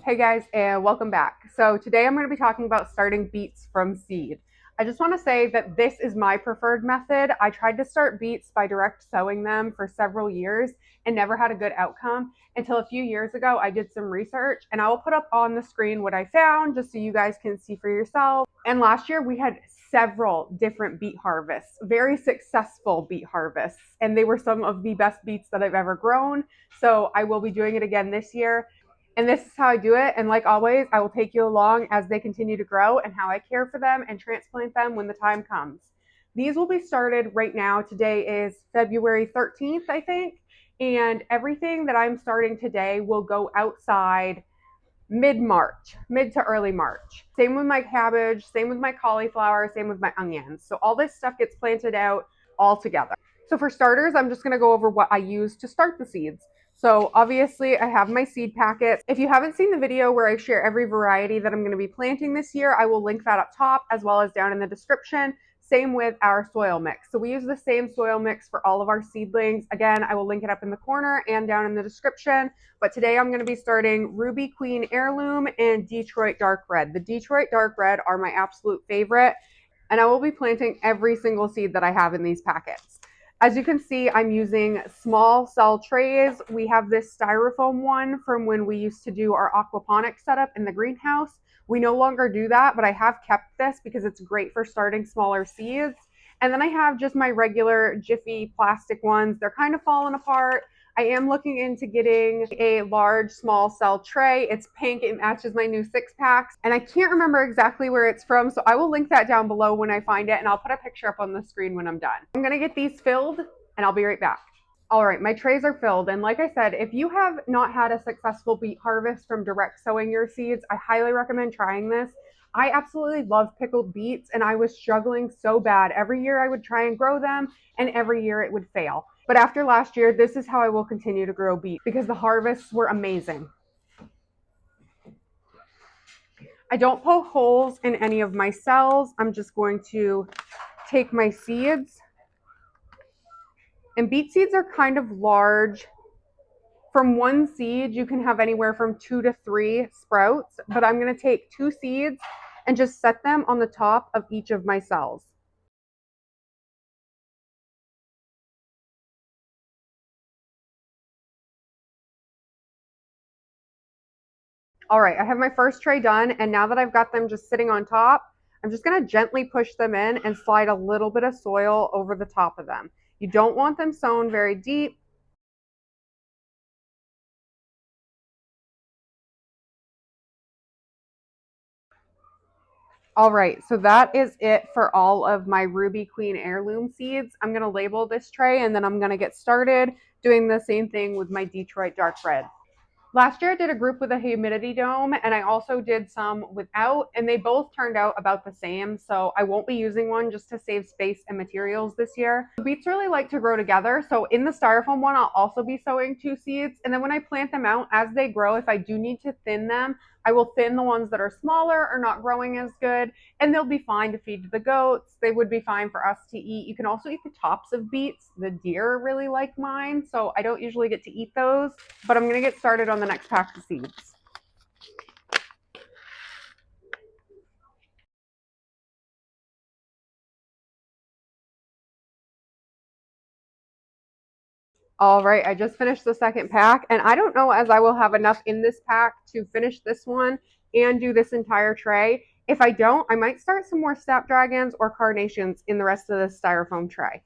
Hey guys, and welcome back. So today I'm going to be talking about starting beets from seed. I just want to say that this is my preferred method. I tried to start beets by direct sowing them for several years and never had a good outcome until a few years ago I did some research, and I will put up on the screen what I found just so you guys can see for yourself. And last year we had several different beet harvests, very successful beet harvests, and they were some of the best beets that I've ever grown. So I will be doing it again this year. And this is how I do it. And like always, I will take you along as they continue to grow and how I care for them and transplant them when the time comes. These will be started right now. Today is February 13th, I think. And everything that I'm starting today will go outside mid-March, mid to early March. Same with my cabbage, same with my cauliflower, same with my onions. So all this stuff gets planted out all together. So for starters, I'm just going to go over what I use to start the seeds. So obviously I have my seed packets. If you haven't seen the video where I share every variety that I'm going to be planting this year, I will link that up top as well as down in the description. Same with our soil mix. So we use the same soil mix for all of our seedlings. Again, I will link it up in the corner and down in the description. But today I'm going to be starting Ruby Queen Heirloom and Detroit Dark Red. The Detroit Dark Red are my absolute favorite, and I will be planting every single seed that I have in these packets. As you can see, I'm using small cell trays. We have this styrofoam one from when we used to do our aquaponics setup in the greenhouse. We no longer do that, but I have kept this because it's great for starting smaller seeds. And then I have just my regular Jiffy plastic ones. They're kind of falling apart. I am looking into getting a large small cell tray. It's pink. It matches my new 6-packs. And I can't remember exactly where it's from, so I will link that down below when I find it, and I'll put a picture up on the screen when I'm done. I'm going to get these filled, and I'll be right back. All right, my trays are filled. And like I said, if you have not had a successful beet harvest from direct sowing your seeds, I highly recommend trying this. I absolutely love pickled beets, and I was struggling so bad. Every year I would try and grow them, and every year it would fail. But after last year, this is how I will continue to grow beet because the harvests were amazing. I don't poke holes in any of my cells. I'm just going to take my seeds. And beet seeds are kind of large. From one seed, you can have anywhere from 2 to 3 sprouts, but I'm going to take 2 seeds and just set them on the top of each of my cells. All right, I have my first tray done, and now that I've got them just sitting on top, I'm just going to gently push them in and slide a little bit of soil over the top of them. You don't want them sown very deep. All right, so that is it for all of my Ruby Queen Heirloom seeds. I'm going to label this tray, and then I'm going to get started doing the same thing with my Detroit Dark Red. Last year I did a group with a humidity dome, and I also did some without, and they both turned out about the same. So I won't be using one just to save space and materials this year. Beets really like to grow together. So in the styrofoam one, I'll also be sowing 2 seeds. And then when I plant them out, as they grow, if I do need to thin them, I will thin the ones that are smaller or not growing as good, and they'll be fine to feed to the goats. They would be fine for us to eat. You can also eat the tops of beets. The deer really like mine, so I don't usually get to eat those, but I'm going to get started on the next pack of seeds. All right, I just finished the second pack, and I don't know as I will have enough in this pack to finish this one and do this entire tray. If I don't, I might start some more snapdragons or carnations in the rest of this styrofoam tray.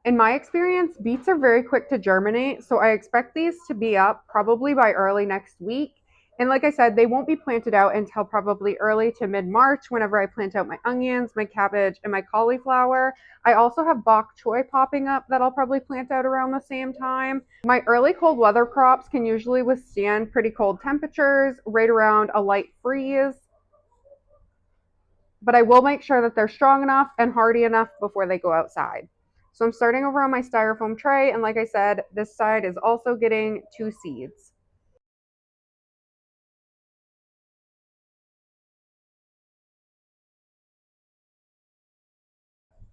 In my experience, beets are very quick to germinate, so I expect these to be up probably by early next week. And like I said, they won't be planted out until probably early to mid-March whenever I plant out my onions, my cabbage, and my cauliflower. I also have bok choy popping up that I'll probably plant out around the same time. My early cold weather crops can usually withstand pretty cold temperatures, right around a light freeze. But I will make sure that they're strong enough and hardy enough before they go outside. So I'm starting over on my styrofoam tray, and like I said, this side is also getting 2 seeds.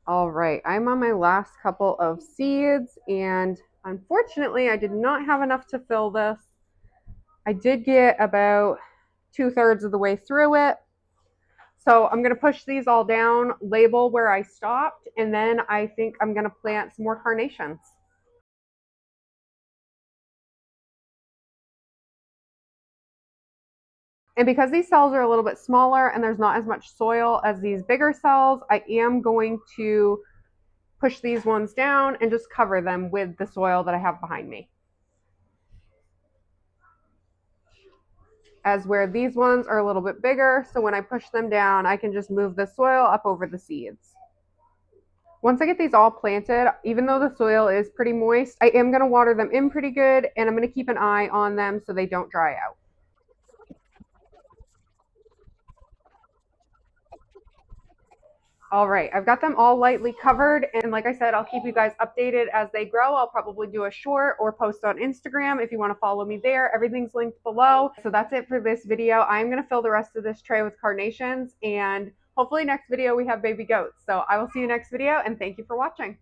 All right, I'm on my last couple of seeds, and unfortunately I did not have enough to fill this. I did get about 2/3 of the way through it. So I'm going to push these all down, label where I stopped, and then I think I'm going to plant some more carnations. And because these cells are a little bit smaller and there's not as much soil as these bigger cells, I am going to push these ones down and just cover them with the soil that I have behind me. As where these ones are a little bit bigger, so when I push them down, I can just move the soil up over the seeds. Once I get these all planted, even though the soil is pretty moist, I am going to water them in pretty good, and I'm going to keep an eye on them so they don't dry out. All right, I've got them all lightly covered, and like I said, I'll keep you guys updated as they grow. I'll probably do a short or post on Instagram if you want to follow me there. Everything's linked below. So that's it for this video. I'm going to fill the rest of this tray with carnations, and hopefully next video we have baby goats. So I will see you next video, and thank you for watching.